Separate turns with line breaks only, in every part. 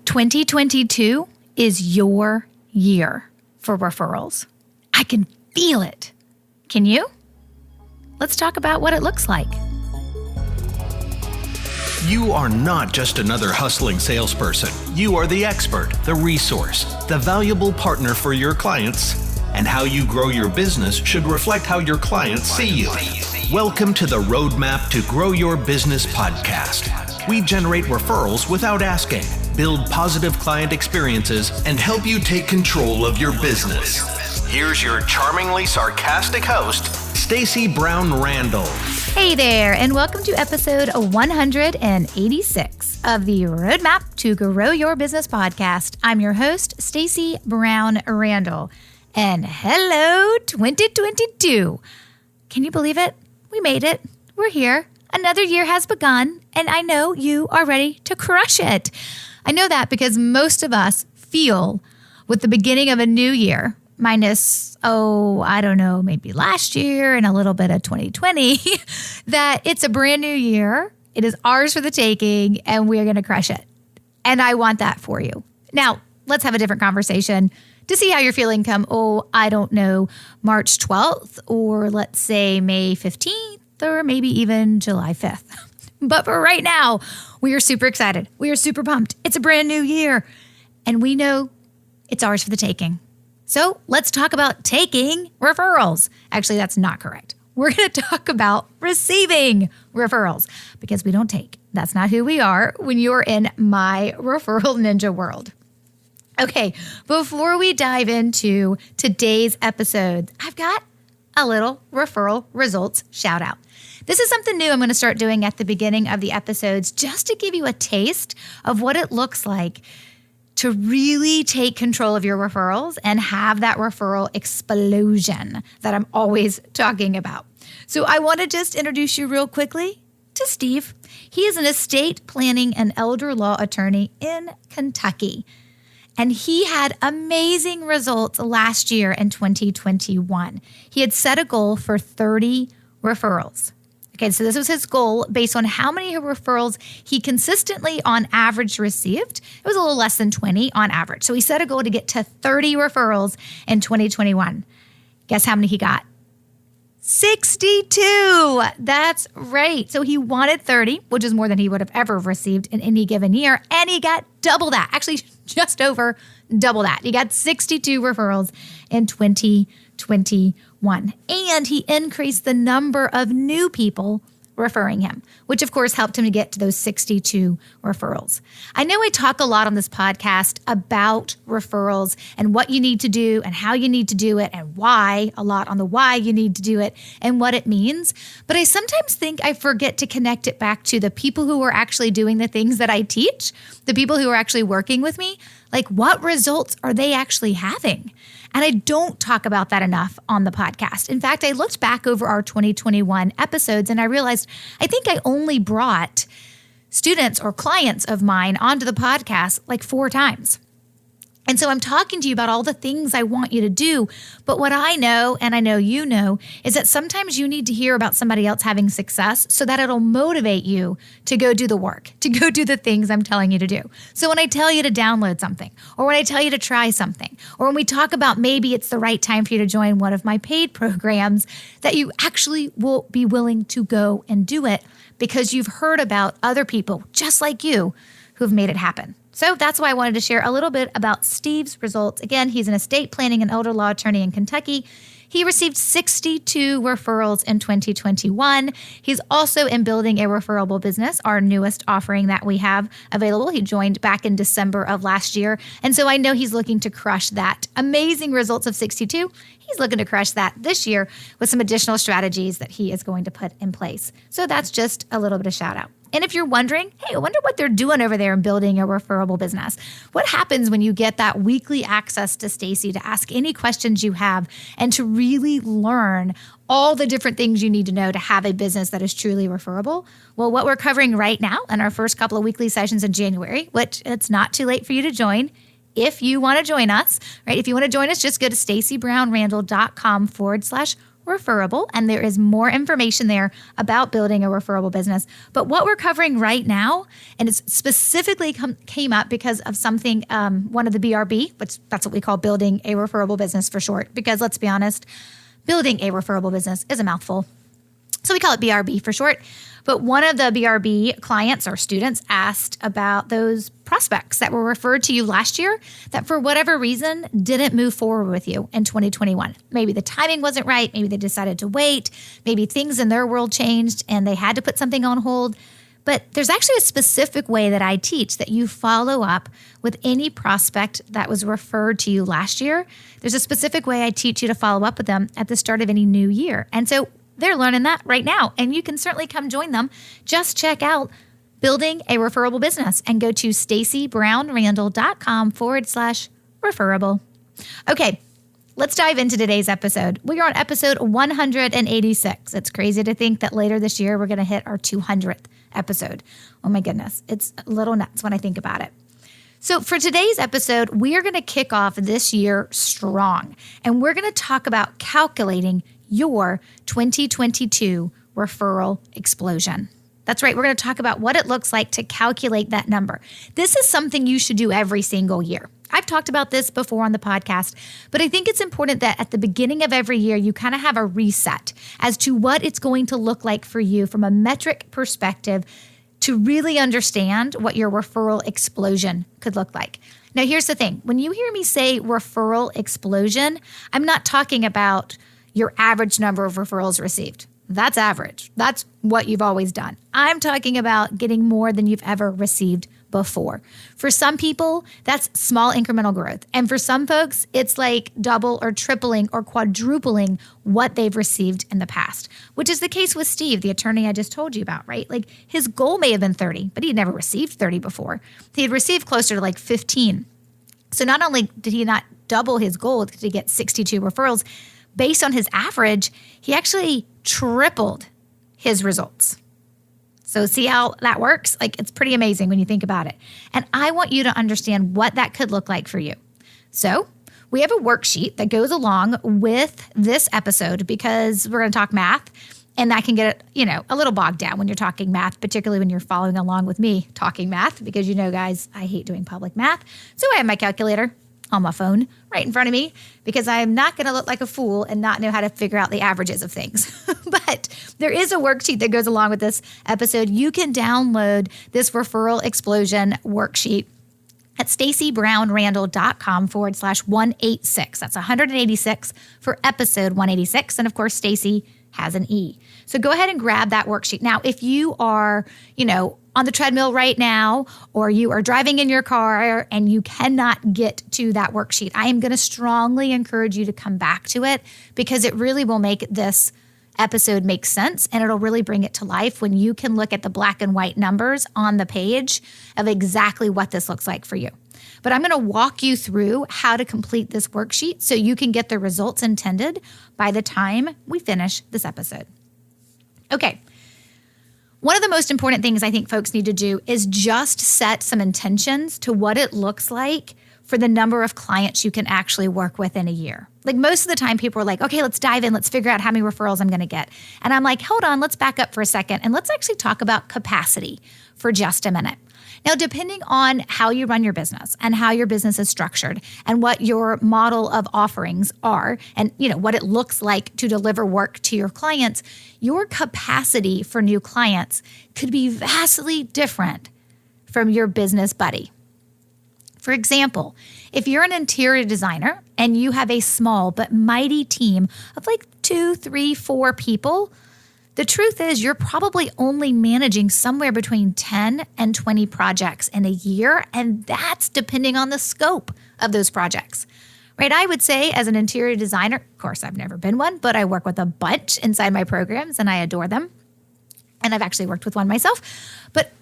2022 is your year for referrals. I can feel it. Can you? Let's talk about what it looks like.
You are not just another hustling salesperson. You are the expert, the resource, the valuable partner for your clients. And how you grow your business should reflect how your clients see you. Welcome to the Roadmap to Grow Your Business podcast. We generate referrals without asking, build positive client experiences, and help you take control of your business. Here's your charmingly sarcastic host, Stacey Brown Randall.
Hey there, and welcome to episode 186 of the Roadmap to Grow Your Business podcast. I'm your host, Stacey Brown Randall. And hello, 2022. Can you believe it? We made it. We're here. Another year has begun, and I know you are ready to crush it. I know that because most of us feel with the beginning of a new year, minus, maybe last year and a little bit of 2020, that it's a brand new year. It is ours for the taking, and we're going to crush it. And I want that for you. Now, let's have a different conversation to see how you're feeling come, March 12th, or let's say May 15th, or maybe even July 5th. But for right now, we are super excited. We are super pumped. It's a brand new year, and we know it's ours for the taking. So let's talk about taking referrals. Actually, that's not correct. We're going to talk about receiving referrals because we don't take. That's not who we are when you're in my referral ninja world. Okay, before we dive into today's episode, I've got a little referral results shout out. This is something new I'm going to start doing at the beginning of the episodes just to give you a taste of what it looks like to really take control of your referrals and have that referral explosion that I'm always talking about. So I want to just introduce you real quickly to Steve. He is an estate planning and elder law attorney in Kentucky. And he had amazing results last year in 2021. He had set a goal for 30 referrals. Okay, so this was his goal based on how many referrals he consistently on average received. It was a little less than 20 on average. So he set a goal to get to 30 referrals in 2021. Guess how many he got? 62. That's right. So he wanted 30, which is more than he would have ever received in any given year. And he got double that, actually just over double that. He got 62 referrals in 2021. And he increased the number of new people referring him, which of course helped him to get to those 62 referrals. I know I talk a lot on this podcast about referrals and what you need to do and how you need to do it and why, a lot on the why you need to do it and what it means. But I sometimes think I forget to connect it back to the people who are actually doing the things that I teach, the people who are actually working with me. Like, what results are they actually having? And I don't talk about that enough on the podcast. In fact, I looked back over our 2021 episodes and I realized I think I only brought students or clients of mine onto the podcast like 4 times. And so I'm talking to you about all the things I want you to do. But what I know, and I know you know, is that sometimes you need to hear about somebody else having success so that it'll motivate you to go do the work, to go do the things I'm telling you to do. So when I tell you to download something, or when I tell you to try something, or when we talk about maybe it's the right time for you to join one of my paid programs, that you actually will be willing to go and do it because you've heard about other people just like you who've made it happen. So that's why I wanted to share a little bit about Steve's results. Again, he's an estate planning and elder law attorney in Kentucky. He received 62 referrals in 2021. He's also in building a referable business, our newest offering that we have available. He joined back in December of last year. And so I know he's looking to crush that. Amazing results of 62. He's looking to crush that this year with some additional strategies that he is going to put in place. So that's just a little bit of shout out. And if you're wondering, hey, I wonder what they're doing over there in building a referable business. What happens when you get that weekly access to Stacey to ask any questions you have and to really learn all the different things you need to know to have a business that is truly referable? Well, what we're covering right now in our first couple of weekly sessions in January, which it's not too late for you to join, if you want to join us, right? If you want to join us, just go to staceybrownrandall.com/referrals. referable, and there is more information there about building a referable business. But what we're covering right now, and it's specifically came up because of something, one of the BRB, which that's what we call building a referable business for short, because let's be honest, building a referable business is a mouthful. So we call it BRB for short. But one of the BRB clients or students asked about those prospects that were referred to you last year that for whatever reason didn't move forward with you in 2021. Maybe the timing wasn't right. Maybe they decided to wait. Maybe things in their world changed and they had to put something on hold. But there's actually a specific way that I teach that you follow up with any prospect that was referred to you last year. There's a specific way I teach you to follow up with them at the start of any new year. And so they're learning that right now, and you can certainly come join them. Just check out Building a Referable Business and go to stacybrownrandall.com/referable. Okay, let's dive into today's episode. We are on episode 186. It's crazy to think that later this year we're going to hit our 200th episode. Oh my goodness, it's a little nuts when I think about it. So for today's episode, we are going to kick off this year strong, and we're going to talk about calculating your 2022 referral explosion. That's right. We're going to talk about what it looks like to calculate that number. This is something you should do every single year. I've talked about this before on the podcast, but I think it's important that at the beginning of every year, you kind of have a reset as to what it's going to look like for you from a metric perspective to really understand what your referral explosion could look like. Now, here's the thing. When you hear me say referral explosion, I'm not talking about your average number of referrals received. That's average. That's what you've always done. I'm talking about getting more than you've ever received before. For some people, that's small incremental growth. And for some folks, it's like double or tripling or quadrupling what they've received in the past, which is the case with Steve, the attorney I just told you about, right? Like his goal may have been 30, but he'd never received 30 before. He had received closer to like 15. So not only did he not double his goal to get 62 referrals, based on his average, he actually tripled his results. So see how that works? Like it's pretty amazing when you think about it. And I want you to understand what that could look like for you. So we have a worksheet that goes along with this episode because we're going to talk math, and that can get, a little bogged down when you're talking math, particularly when you're following along with me talking math, because guys, I hate doing public math. So I have my calculator on my phone right in front of me because I am not going to look like a fool and not know how to figure out the averages of things. But there is a worksheet that goes along with this episode. You can download this referral explosion worksheet at stacybrownrandall.com/186. That's 186 for episode 186. And of course, Stacy has an E. So go ahead and grab that worksheet. Now, if you are, on the treadmill right now, or you are driving in your car and you cannot get to that worksheet, I am going to strongly encourage you to come back to it because it really will make this episode make sense, and it'll really bring it to life when you can look at the black and white numbers on the page of exactly what this looks like for you. But I'm going to walk you through how to complete this worksheet so you can get the results intended by the time we finish this episode. Okay. One of the most important things I think folks need to do is just set some intentions to what it looks like for the number of clients you can actually work with in a year. Like most of the time people are like, okay, let's dive in. Let's figure out how many referrals I'm going to get. And I'm like, hold on, let's back up for a second. And let's actually talk about capacity for just a minute. Now, depending on how you run your business and how your business is structured and what your model of offerings are and what it looks like to deliver work to your clients, your capacity for new clients could be vastly different from your business buddy. For example, if you're an interior designer and you have a small but mighty team of like 2, 3, 4 people, the truth is you're probably only managing somewhere between 10 and 20 projects in a year, and that's depending on the scope of those projects. Right? I would say as an interior designer, of course, I've never been one, but I work with a bunch inside my programs and I adore them. And I've actually worked with one myself. But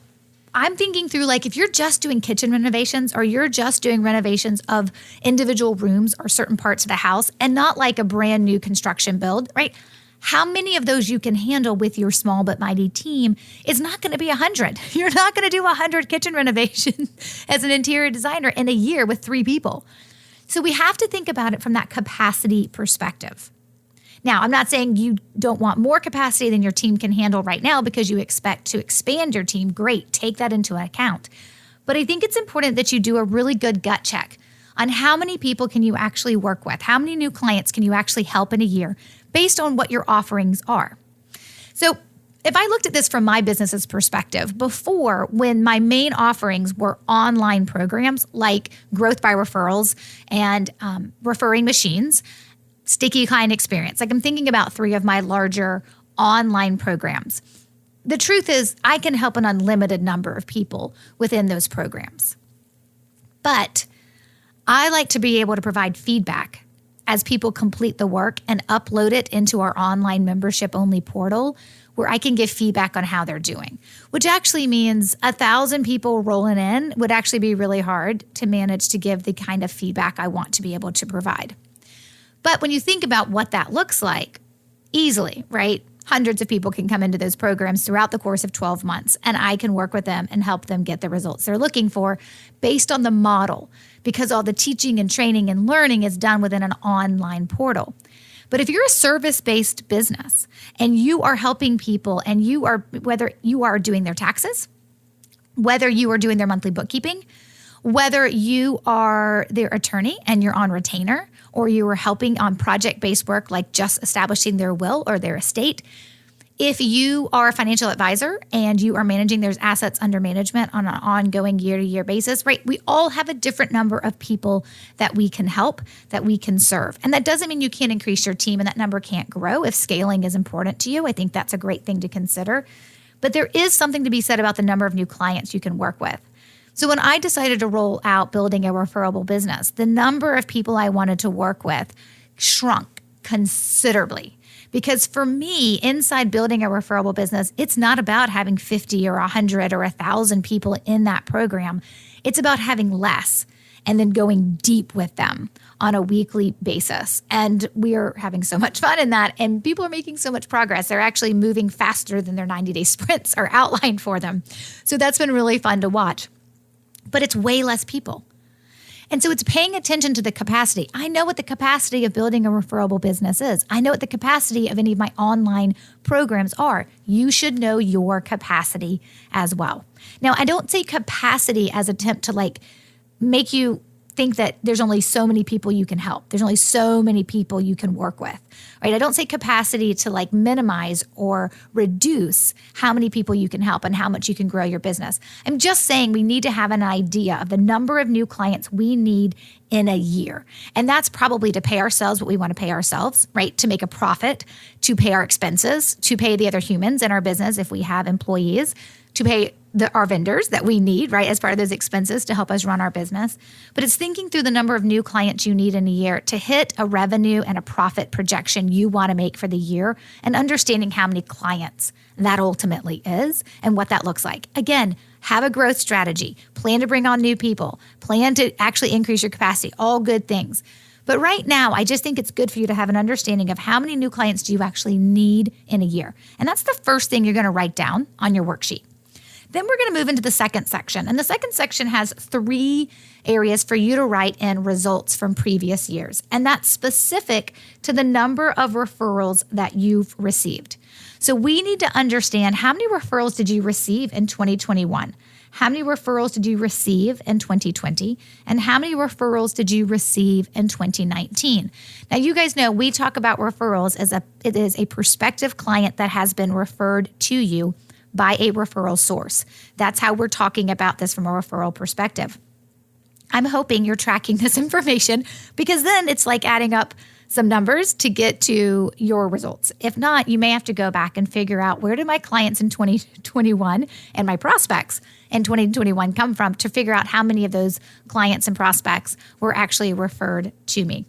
I'm thinking through like if you're just doing kitchen renovations or you're just doing renovations of individual rooms or certain parts of the house and not like a brand new construction build, right? How many of those you can handle with your small but mighty team is not going to be 100. You're not going to do 100 kitchen renovations as an interior designer in a year with 3 people. So we have to think about it from that capacity perspective. Now, I'm not saying you don't want more capacity than your team can handle right now because you expect to expand your team. Great, take that into account. But I think it's important that you do a really good gut check on how many people can you actually work with? How many new clients can you actually help in a year based on what your offerings are? So if I looked at this from my business's perspective, before, when my main offerings were online programs like growth by referrals and referring machines, sticky client experience, like I'm thinking about 3 of my larger online programs. The truth is I can help an unlimited number of people within those programs. But I like to be able to provide feedback as people complete the work and upload it into our online membership-only portal where I can give feedback on how they're doing, which actually means 1,000 people rolling in would actually be really hard to manage to give the kind of feedback I want to be able to provide. But when you think about what that looks like, easily, right? Hundreds of people can come into those programs throughout the course of 12 months, and I can work with them and help them get the results they're looking for based on the model, because all the teaching and training and learning is done within an online portal. But if you're a service-based business and you are helping people and whether you are doing their taxes, whether you are doing their monthly bookkeeping, whether you are their attorney and you're on retainer, or you are helping on project-based work like just establishing their will or their estate, if you are a financial advisor and you are managing their assets under management on an ongoing year-to-year basis, right? We all have a different number of people that we can help, that we can serve. And that doesn't mean you can't increase your team and that number can't grow if scaling is important to you. I think that's a great thing to consider. But there is something to be said about the number of new clients you can work with. So when I decided to roll out building a referable business, the number of people I wanted to work with shrunk considerably. Because for me, inside building a referable business, it's not about having 50 or 100 or 1,000 people in that program. It's about having less and then going deep with them on a weekly basis. And we're having so much fun in that, and people are making so much progress. They're actually moving faster than their 90-day sprints are outlined for them. So that's been really fun to watch. But it's way less people. And so it's paying attention to the capacity. I know what the capacity of building a referable business is. I know what the capacity of any of my online programs are. You should know your capacity as well. Now, I don't say capacity as an attempt to make you think that there's only so many people you can help. There's only so many people you can work with, right? I don't say capacity to minimize or reduce how many people you can help and how much you can grow your business. I'm just saying we need to have an idea of the number of new clients we need in a year. And that's probably to pay ourselves what we want to pay ourselves, right? To make a profit, to pay our expenses, to pay the other humans in our business if we have employees, to pay our vendors that we need, right, as part of those expenses to help us run our business. But it's thinking through the number of new clients you need in a year to hit a revenue and a profit projection you want to make for the year, and understanding how many clients that ultimately is and what that looks like. Again, have a growth strategy, plan to bring on new people, plan to actually increase your capacity, all good things. But right now, I just think it's good for you to have an understanding of how many new clients do you actually need in a year. And that's the first thing you're going to write down on your worksheet. Then we're going to move into the second section. And the second section has 3 areas for you to write in results from previous years. And that's specific to the number of referrals that you've received. So we need to understand, how many referrals did you receive in 2021? How many referrals did you receive in 2020? And how many referrals did you receive in 2019? Now, you guys know we talk about referrals as it is a prospective client that has been referred to you by a referral source. That's how we're talking about this from a referral perspective. I'm hoping you're tracking this information, because then it's like adding up some numbers to get to your results. If not, you may have to go back and figure out, where did my clients in 2021 and my prospects in 2021 come from, to figure out how many of those clients and prospects were actually referred to me.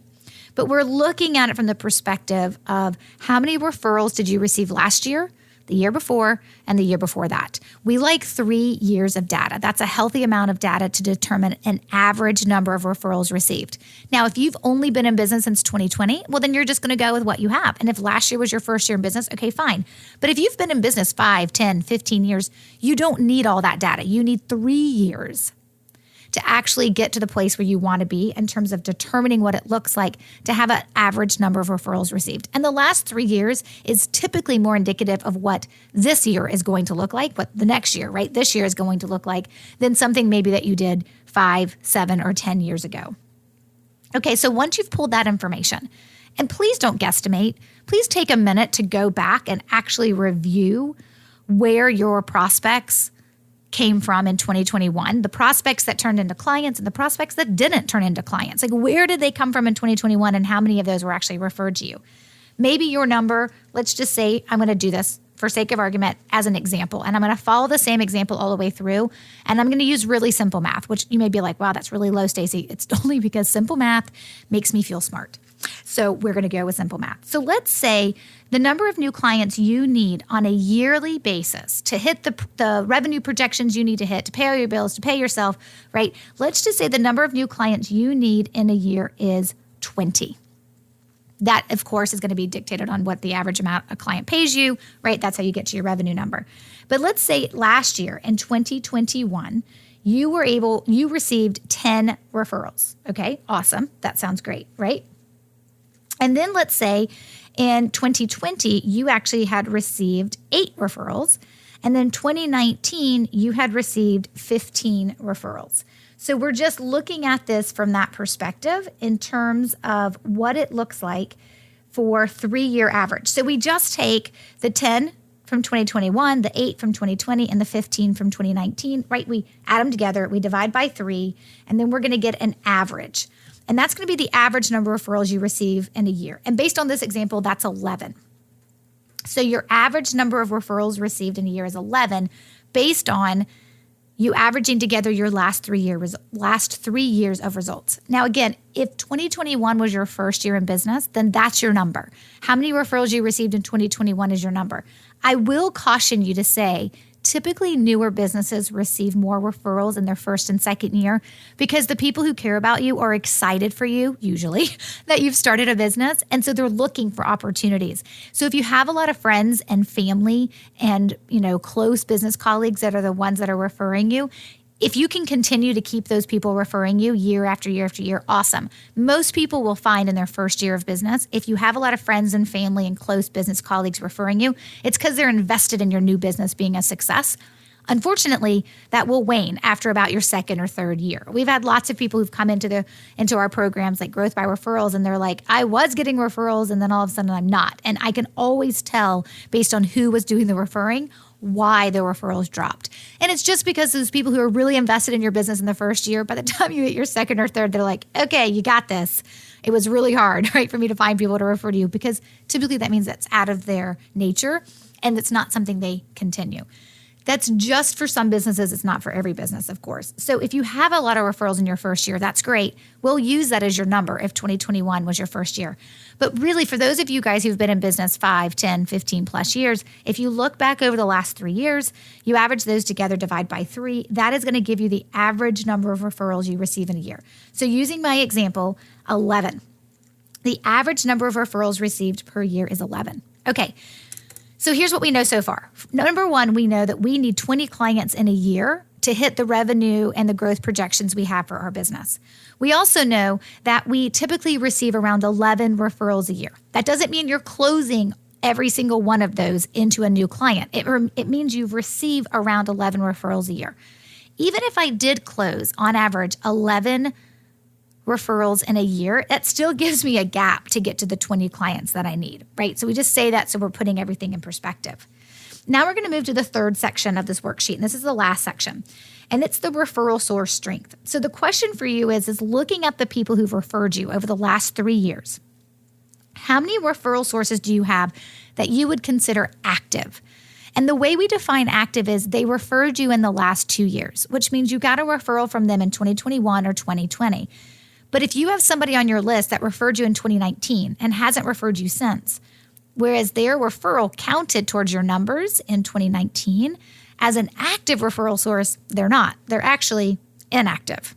But we're looking at it from the perspective of, how many referrals did you receive last year, the year before, and the year before that. We like 3 years of data. That's a healthy amount of data to determine an average number of referrals received. Now, if you've only been in business since 2020, well, then you're just going to go with what you have. And if last year was your first year in business, okay, fine. But if you've been in business 5, 10, 15 years, you don't need all that data. You need 3 years to actually get to the place where you want to be in terms of determining what it looks like to have an average number of referrals received. And the last 3 years is typically more indicative of what this year is going to look like, what the next year, right? This year is going to look like than something maybe that you did 5, 7, or 10 years ago. Okay, so once you've pulled that information, and please don't guesstimate, please take a minute to go back and actually review where your prospects came from in 2021, the prospects that turned into clients and the prospects that didn't turn into clients. Like, where did they come from in 2021 and how many of those were actually referred to you? Maybe your number, let's just say, I'm going to do this for sake of argument as an example, and I'm going to follow the same example all the way through, and I'm going to use really simple math, which you may be like, wow, that's really low, Stacey. It's only because simple math makes me feel smart. So we're going to go with simple math. So let's say the number of new clients you need on a yearly basis to hit the revenue projections you need to hit, to pay all your bills, to pay yourself, right? Let's just say the number of new clients you need in a year is 20. That, of course, is going to be dictated on what the average amount a client pays you, right? That's how you get to your revenue number. But let's say last year in 2021, you received 10 referrals. Okay, awesome. That sounds great, right? And then let's say in 2020, you actually had received 8 referrals. And then 2019, you had received 15 referrals. So we're just looking at this from that perspective in terms of what it looks like for 3-year average. So we just take the 10 from 2021, the 8 from 2020, and the 15 from 2019, right? We add them together, we divide by 3, and then we're going to get an average. And that's going to be the average number of referrals you receive in a year. And based on this example, that's 11. So your average number of referrals received in a year is 11 based on you averaging together your last 3 years of results. Now, again, if 2021 was your first year in business, then that's your number. How many referrals you received in 2021 is your number. I will caution you to say, typically newer businesses receive more referrals in their first and second year because the people who care about you are excited for you, usually, that you've started a business. And so they're looking for opportunities. So if you have a lot of friends and family and, close business colleagues that are the ones that are referring you, if you can continue to keep those people referring you year after year after year, awesome. Most people will find in their first year of business, if you have a lot of friends and family and close business colleagues referring you, it's because they're invested in your new business being a success. Unfortunately, that will wane after about your second or third year. We've had lots of people who've come into our programs like Growth by Referrals, and they're like, I was getting referrals, and then all of a sudden I'm not. And I can always tell based on who was doing the referring why the referrals dropped. And it's just because those people who are really invested in your business in the first year, by the time you hit your second or third, they're like, okay, you got this. It was really hard, right, for me to find people to refer to you, because typically that means that's out of their nature and it's not something they continue. That's just for some businesses. It's not for every business, of course. So if you have a lot of referrals in your first year, that's great. We'll use that as your number if 2021 was your first year. But really, for those of you guys who've been in business 5, 10, 15 plus years, if you look back over the last 3 years, you average those together, divide by 3, that is going to give you the average number of referrals you receive in a year. So using my example, 11. The average number of referrals received per year is 11. Okay. So here's what we know so far. Number one, we know that we need 20 clients in a year to hit the revenue and the growth projections we have for our business. We also know that we typically receive around 11 referrals a year. That doesn't mean you're closing every single one of those into a new client. It means you receive around 11 referrals a year. Even if I did close, on average, 11 referrals in a year, that still gives me a gap to get to the 20 clients that I need, right? So we just say that so we're putting everything in perspective. Now we're going to move to the third section of this worksheet, and this is the last section, and it's the referral source strength. So the question for you is looking at the people who've referred you over the last 3 years, how many referral sources do you have that you would consider active? And the way we define active is they referred you in the last 2 years, which means you got a referral from them in 2021 or 2020. But if you have somebody on your list that referred you in 2019 and hasn't referred you since, whereas their referral counted towards your numbers in 2019, as an active referral source, they're not. They're actually inactive.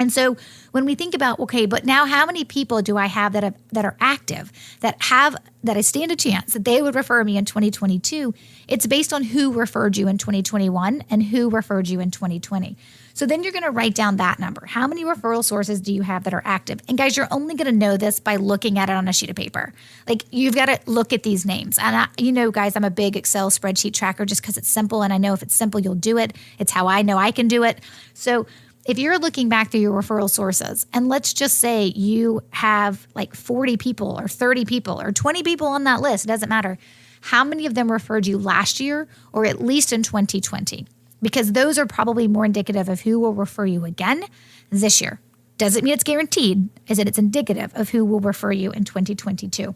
And so when we think about, okay, but now how many people do I have that are active, that I stand a chance that they would refer me in 2022? It's based on who referred you in 2021 and who referred you in 2020. So then you're going to write down that number. How many referral sources do you have that are active? And guys, you're only going to know this by looking at it on a sheet of paper. Like, you've got to look at these names. And guys, I'm a big Excel spreadsheet tracker just because it's simple. And I know if it's simple, you'll do it. It's how I know I can do it. So if you're looking back through your referral sources, and let's just say you have like 40 people or 30 people or 20 people on that list, it doesn't matter. How many of them referred you last year or at least in 2020? Because those are probably more indicative of who will refer you again this year. Doesn't mean it's guaranteed. I said it's indicative of who will refer you in 2022.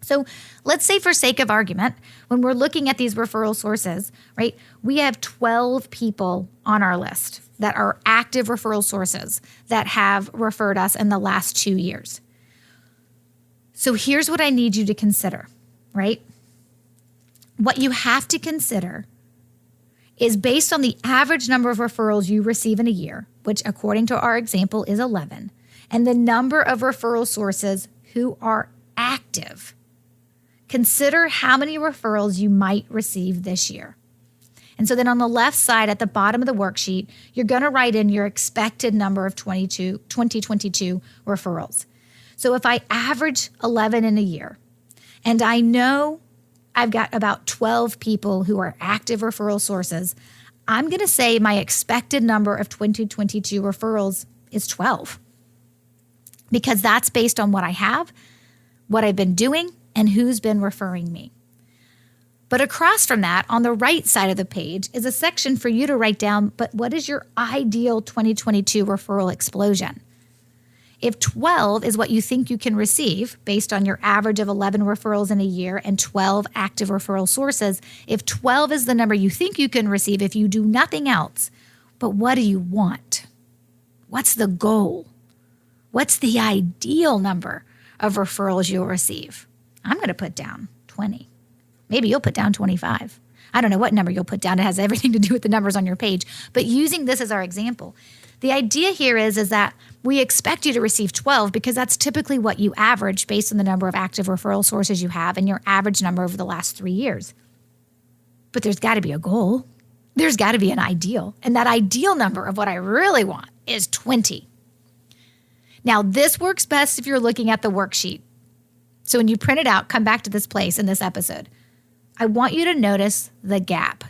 So let's say, for sake of argument, when we're looking at these referral sources, right, we have 12 people on our list that are active referral sources that have referred us in the last 2 years. So here's what I need you to consider, right? What you have to consider is based on the average number of referrals you receive in a year, which according to our example is 11, and the number of referral sources who are active. Consider how many referrals you might receive this year. And so then on the left side at the bottom of the worksheet, you're going to write in your expected number of 2022 referrals. So if I average 11 in a year, and I know I've got about 12 people who are active referral sources, I'm going to say my expected number of 2022 referrals is 12. Because that's based on what I have, what I've been doing, and who's been referring me. But across from that, on the right side of the page, is a section for you to write down, but what is your ideal 2022 referral explosion? If 12 is what you think you can receive based on your average of 11 referrals in a year and 12 active referral sources, if 12 is the number you think you can receive if you do nothing else, but what do you want? What's the goal? What's the ideal number of referrals you'll receive? I'm going to put down 20. Maybe you'll put down 25. I don't know what number you'll put down. It has everything to do with the numbers on your page. But using this as our example, the idea here is that we expect you to receive 12 because that's typically what you average based on the number of active referral sources you have and your average number over the last 3 years. But there's got to be a goal. There's got to be an ideal. And that ideal number of what I really want is 20. Now, this works best if you're looking at the worksheet. So when you print it out, come back to this place in this episode. I want you to notice the gap.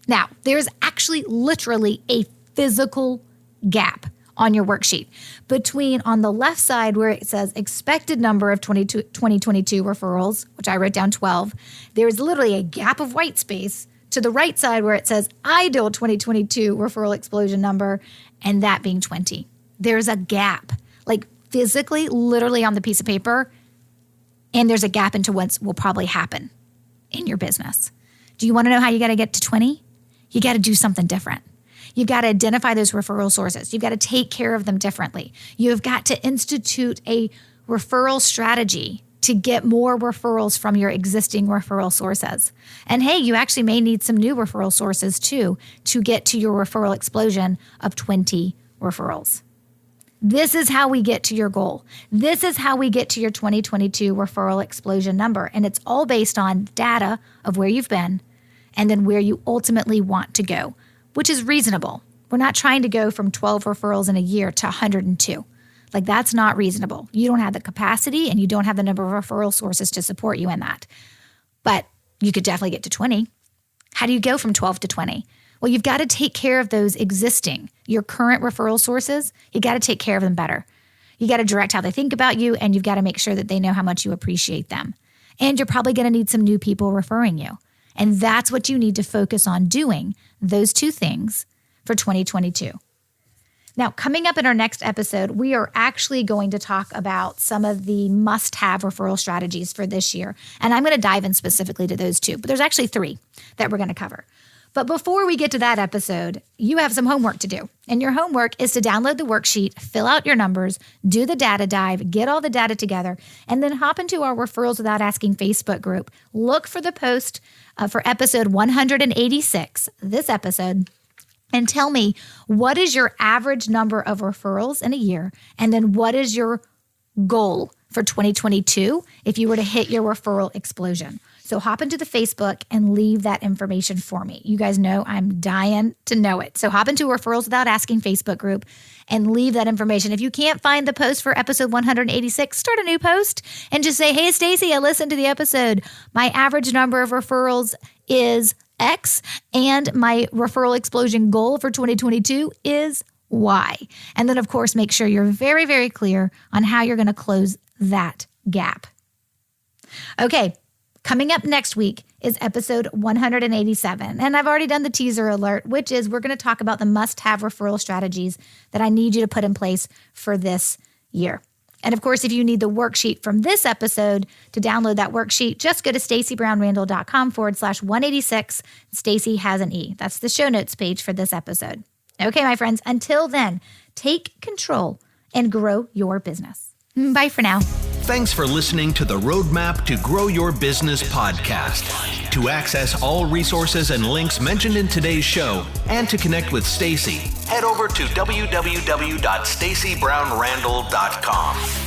Now, there's actually literally a physical gap on your worksheet between on the left side where it says expected number of 2022 referrals, which I wrote down 12. There's literally a gap of white space to the right side where it says ideal 2022 referral explosion number, and that being 20. There's a gap, like physically, literally on the piece of paper, and there's a gap into what will probably happen in your business. Do you want to know how you got to get to 20? You got to do something different. You've got to identify those referral sources. You've got to take care of them differently. You've got to institute a referral strategy to get more referrals from your existing referral sources. And hey, you actually may need some new referral sources too to get to your referral explosion of 20 referrals. This is how we get to your goal. This is how we get to your 2022 referral explosion number. And it's all based on data of where you've been and then where you ultimately want to go, which is reasonable. We're not trying to go from 12 referrals in a year to 102. Like, that's not reasonable. You don't have the capacity and you don't have the number of referral sources to support you in that. But you could definitely get to 20. How do you go from 12 to 20? Well, you've got to take care of those existing, your current referral sources. You got to take care of them better. You got to direct how they think about you, and you've got to make sure that they know how much you appreciate them. And you're probably going to need some new people referring you. And that's what you need to focus on doing, those two things, for 2022. Now, coming up in our next episode, we are actually going to talk about some of the must-have referral strategies for this year. And I'm going to dive in specifically to those two, but there's actually 3 that we're going to cover. But before we get to that episode, you have some homework to do. And your homework is to download the worksheet, fill out your numbers, do the data dive, get all the data together, and then hop into our Referrals Without Asking Facebook group. Look for the post for episode 186, this episode, and tell me, what is your average number of referrals in a year? And then what is your goal for 2022 if you were to hit your referral explosion? So hop into the Facebook and leave that information for me. You guys know I'm dying to know it. So hop into Referrals Without Asking Facebook group and leave that information. If you can't find the post for episode 186, start a new post and just say, hey, Stacy, I listened to the episode. My average number of referrals is X, and my referral explosion goal for 2022 is Y. And then, of course, make sure you're very, very clear on how you're going to close that gap. Okay, coming up next week is episode 187. And I've already done the teaser alert, which is we're going to talk about the must-have referral strategies that I need you to put in place for this year. And of course, if you need the worksheet from this episode, to download that worksheet, just go to stacybrownrandall.com/186. Stacy has an E. That's the show notes page for this episode. Okay, my friends, until then, take control and grow your business. Bye for now.
Thanks for listening to the Roadmap to Grow Your Business podcast. To access all resources and links mentioned in today's show and to connect with Stacy, head over to www.stacybrownrandall.com.